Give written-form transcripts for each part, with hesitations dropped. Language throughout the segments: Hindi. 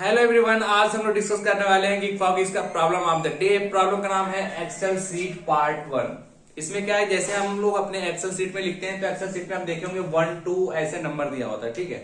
हेलो एवरीवन, आज हम लोग डिस्कस करने वाले हैं कि फॉगिस का problem of the day. Problem का नाम है एक्सेल सीट पार्ट 1। इसमें क्या है, जैसे हम लोग अपने एक्सेल सीट में लिखते हैं तो एक्सेल सीट में आप देखे होंगे 1 2 ऐसे नंबर दिया होता है। ठीक है,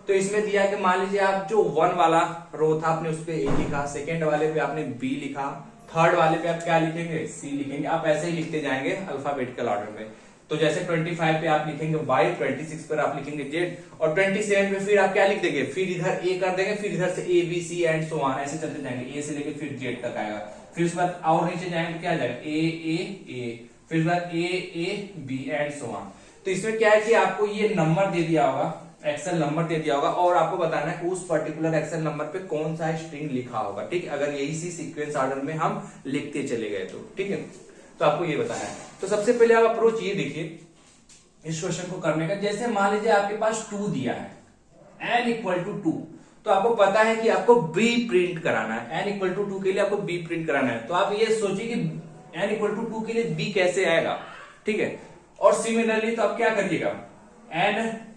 तो इसमें दिया है कि मान लीजिए आप जो 1 वाला रो था आपने उस पर ए लिखा, सेकेंड वाले पे आपने बी लिखा, थर्ड वाले पे आप क्या लिखेंगे, सी लिखेंगे। आप ऐसे ही लिखते जाएंगे अल्फाबेटिकल ऑर्डर में। तो जैसे 25 पे आप लिखेंगे वाई, 26 पर आप लिखेंगे जेड और 27 पे फिर आप क्या लिख देंगे, फिर इधर ए कर देंगे, फिर इधर से A B C and so on ऐसे चलते जाएंगे, ए से लेके फिर जेड तक आएगा। फिर उसके बाद और नीचे जाएंगे तो क्या आ जाएगा, ए, फिर उसके बाद A B and so on. तो इसमें क्या है कि आपको ये नंबर दे दिया होगा, एक्सेल नंबर दे दिया होगा और आपको बताना है कि उस पर्टिकुलर एक्सेल नंबर पे कौन सा स्ट्रिंग लिखा होगा। ठीक है, अगर यही सी सीक्वेंस ऑर्डर में हम लिखते चले गए तो ठीक है, तो आपको ये बताना है। तो सबसे पहले आप अप्रोच ये देखिए इस क्वेश्चन को करने का। जैसे मान लीजिए आपके पास 2 दिया है, n इक्वल टू 2, तो आपको पता है कि आपको b प्रिंट कराना है। n इक्वल टू 2 के लिए आपको b प्रिंट कराना है। तो आप ये सोचिए कि n इक्वल टू 2 के लिए b कैसे आएगा। ठीक है, और सिमिलरली तो आप क्या करिएगा, n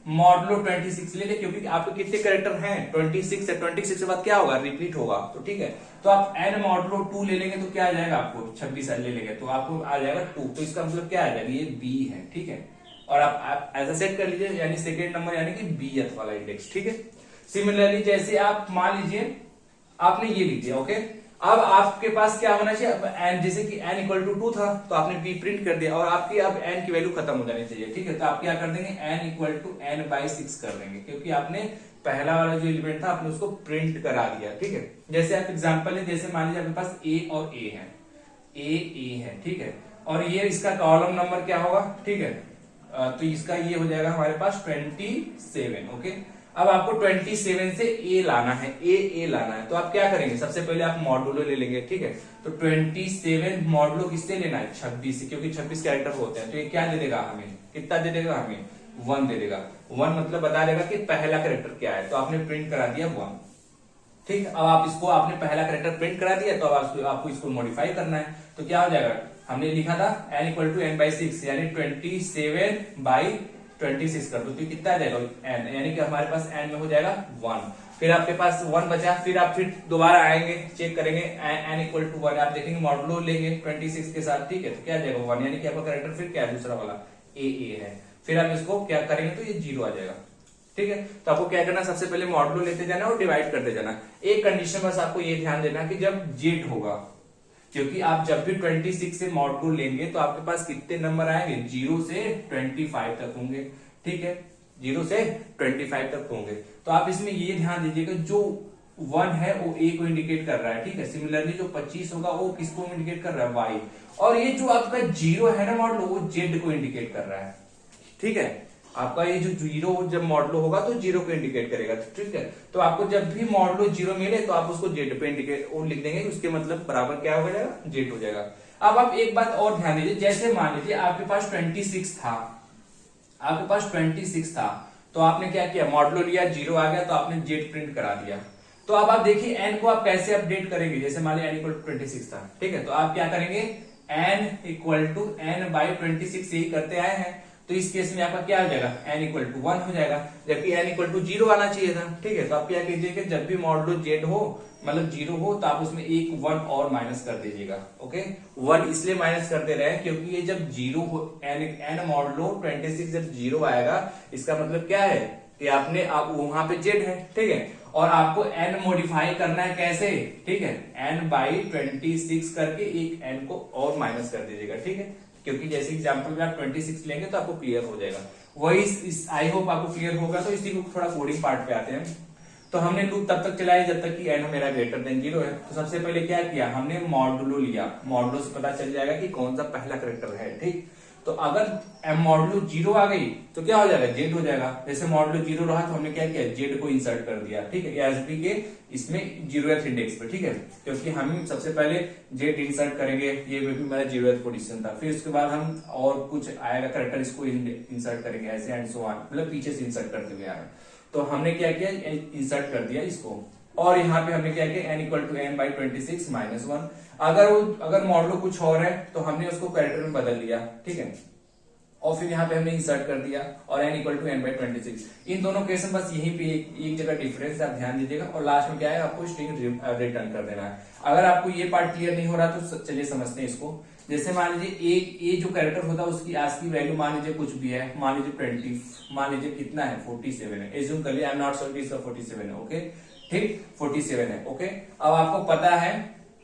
मॉडलो 26 ले ले, क्योंकि आपके कितने कैरेक्टर हैं 26 है, 26 के बाद क्या होगा, रिपीट होगा। तो ठीक है, तो आप n मॉडलो 2 ले लेंगे तो क्या आ जाएगा, आपको 26 ले लेंगे तो आपको आ जाएगा 2। तो इसका मतलब क्या आ जाएगा, ये b है। ठीक है, और आप ऐसा सेट कर लीजिए, यानी सेकेंड नंबर यानी कि बीएथ वाला इंडेक्स। ठीक है, सिमिलरली जैसे आप मान लीजिए आपने ये लिख दिया, ओके। अब आपके पास क्या होना चाहिए, अब n जैसे कि n इक्वल टू 2 था तो आपने b प्रिंट कर दिया और आपकी अब n की वैल्यू खत्म हो जानी चाहिए। ठीक है, तो आप क्या कर देंगे, n इक्वल टू n/6 कर देंगे, क्योंकि आपने पहला वाला जो एलिमेंट था आपने उसको प्रिंट करा दिया। ठीक है, जैसे आप एग्जांपल है, जैसे मान लीजिए आपके पास a और a है, a है। ठीक है, और ये इसका कॉलम नंबर क्या होगा, ठीक है, तो इसका ये हो जाएगा हमारे पास 27। ओके, अब आपको 27 से ए लाना है, ए लाना है। तो आप क्या करेंगे, सबसे पहले आप मॉडुलो ले लेंगे। ठीक है, तो 27 मॉडुलो किससे लेना है, 26 से, क्योंकि 26 कैरेक्टर होते हैं। तो ये क्या दे देगा हमें, कितना दे देगा हमें, 1 दे देगा। 1 मतलब बता देगा कि पहला कैरेक्टर क्या है, तो आपने प्रिंट करा दिया 1। ठीक, अब आप इसको आपने पहला कैरेक्टर प्रिंट करा दिया, तो अब आपको इसको मॉडिफाई करना है। तो क्या हो जाएगा, हमने लिखा था n इक्वल टू n/6 यानी 27/26 कर दो तो कितना आ जाएगा n, यानी कि हमारे पास n में हो जाएगा 1। फिर आपके पास 1 बचा, फिर आप फिर दोबारा आएंगे, चेक करेंगे n इक्वल टू 1, आप देखेंगे मॉडुलो लेंगे 26 के साथ। ठीक है, तो क्या आ जाएगा 1, यानी कि आपका कैरेक्टर फिर क्या है, दूसरा वाला a है। फिर आप इसको क्या करेंगे तो ये 0 आ जाएगा। ठीक है, तो आपको क्या करना, सबसे पहले मॉडुलो लेते जाना और डिवाइड करते जाना। एक कंडीशन बस आपको ये ध्यान देना कि जब जेड होगा, क्योंकि आप जब भी 26 से मॉडुलो लेंगे तो आपके पास कितने नंबर आएंगे, 0 से 25 तक होंगे। ठीक है, 0 से 25 तक होंगे। तो आप इसमें ये ध्यान दीजिएगा, जो 1 है वो ए को इंडिकेट कर रहा है। ठीक है, सिमिलरली जो 25 होगा वो किसको इंडिकेट कर रहा है, वाई। और ये जो आपका 0 है ना मॉडुलो, वो जेड को इंडिकेट कर रहा है। ठीक है, आपका ये जो 0 जब मॉडुलो होगा तो 0 को इंडिकेट करेगा। ठीक है, तो आपको जब भी मॉडुलो 0 मिले तो आप उसको जेड पे इंडिकेट और लिख देंगे, उसके मतलब बराबर क्या हो जाएगा, जेड हो जाएगा। अब आप एक बात और ध्यान दीजिए, जैसे मान लीजिए आपके पास 26 था, आपके पास 26 था, तो आपने क्या किया, मॉडुलो लिया, 0 आ गया तो आपने जेड प्रिंट करा दिया। तो अब आप देखिए n को आप कैसे अपडेट करेंगे, जैसे मान लीजिए n इक्वल टू 26 था। ठीक है, तो आप क्या करेंगे, n इक्वल टू n/26 यही करते आए हैं। तो इस केस में आपका क्या हो जाएगा, n इक्वल टू 1 हो जाएगा, जबकि n इक्वल टू 0 आना चाहिए था। ठीक है, तो आप क्या कीजिएगा, जब भी मॉडुलो जेड हो मतलब 0 हो तो आप उसमें एक 1 और माइनस कर दीजिएगा। ओके, 1 इसलिए माइनस करते रहे क्योंकि ये जब 0 हो, n मॉडुलो 26 जब 0 आएगा, इसका मतलब क्या है कि आपने आप वहां पे जेड है। ठीक है, और आपको n मॉडिफाई करना है कैसे, ठीक है, n/26 करके एक n को और माइनस कर दीजिएगा। ठीक है, क्योंकि जैसे एग्जांपल में आप 26 लेंगे तो आपको क्लियर हो जाएगा। वही आई होप आपको क्लियर होगा। तो इसी को थोड़ा कोडिंग पार्ट पे आते हैं। तो हमने लूप तब तक चलाया जब तक कि n मेरा ग्रेटर देन 0 है। तो सबसे पहले क्या किया, हमने मॉडुलो लिया, मॉडुलो से पता चल जाएगा कि कौन सा पहला कैरेक्टर है। ठीक, तो अगर मॉडुलो 0 आ गई तो क्या हो जाएगा, जेड हो जाएगा। जैसे मॉडुलो 0 रहा तो हमने क्या किया, जेड को इंसर्ट कर दिया। ठीक है, एसपी के इसमें 0th इंडेक्स पे। ठीक है, क्योंकि हम सबसे पहले जेड इंसर्ट करेंगे, ये भी मेरा 0th पोजीशन था। फिर उसके बाद हम और कुछ आएगा कैरेक्टर, इसको इंसर्ट करेंगे ऐसे एंड सो ऑन, मतलब पीछे से इंसर्ट करते हुए आएगा। तो हमने क्या किया, इंसर्ट कर दिया इसको, और यहाँ पे हमने क्या किया, n इक्वल टू n/26 -1। अगर मॉडुलो कुछ और है तो हमने उसको कैरेक्टर में बदल लिया। ठीक है, और फिर यहाँ पे हमने इंसर्ट कर दिया और n equal to n by 26। इन दोनों केस में बस यहीं पे एक जगह डिफरेंस आप ध्यान दीजिएगा और लास्ट में क्या है आपको स्ट्रिंग रिटर्न कर देना है। अगर आपको ये पार्ट क्लियर नहीं हो रहा तो चलिए समझते हैं इसको। जैसे मान लीजिए एक ये जो कैरेक्टर होता है उसकी आज की वैल्यू मान लीजिए कुछ भी है, मान लीजिए 20, मान लीजिए कितना है 47 है, एज्यूम कर लिया, आई एम नॉट श्योर इसका 47 है, ओके ठीक 47 है, ओके। अब आपको पता है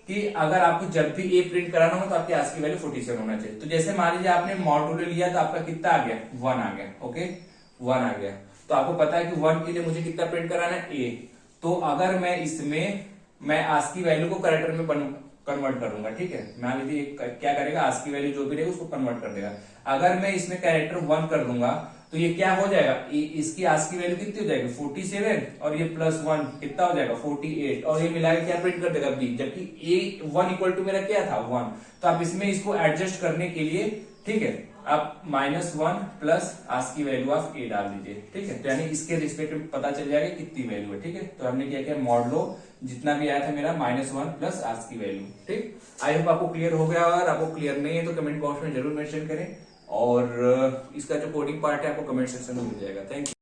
कि अगर आपको जब भी ए प्रिंट कराना हो तो आपकी आज की वैल्यू 47 होना चाहिए। तो जैसे मान लीजिए आपने मॉड्यूलो लिया तो आपका कितना आ गया 1 आ गया, ओके 1 आ गया। तो आपको पता है कि 1 के लिए मुझे कितना प्रिंट कराना है ए। तो अगर मैं इसमें मैं आज की वैल्यू को कैरेक्टर में कन्वर्ट करूंगा, ठीक है, मान लीजिए क्या करेगा आज की वैल्यू जो भी रहेगी उसको कन्वर्ट कर देगा। अगर मैं इसमें कैरेक्टर 1 कर दूंगा तो ये क्या हो जाएगा, इसकी आज की वैल्यू कितनी हो जाएगी 47 और ये प्लस 1 कितना हो जाएगा 48 और ये मिलाकर क्या प्रिंट कर देगा बी, जबकि ए 1 इक्वल टू मेरा क्या था 1। तो आप इसमें इसको एडजस्ट करने के लिए, ठीक है, आप -1 प्लस आज की वैल्यू ऑफ ए डाल दीजिए, ठीक है। तो यानी इसके रिस्पेक्ट में पता चल जाएगा कितनी वैल्यू है, ठीक है। तो हमने क्या किया मॉडलो जितना भी आया था मेरा -1 प्लस आज की वैल्यू, ठीक। आई होप आपको क्लियर हो गया। और आपको क्लियर नहीं है तो कमेंट बॉक्स में जरूर मेंशन करें और इसका जो कोडिंग पार्ट है आपको कमेंट सेक्शन में मिल जाएगा। Thank you.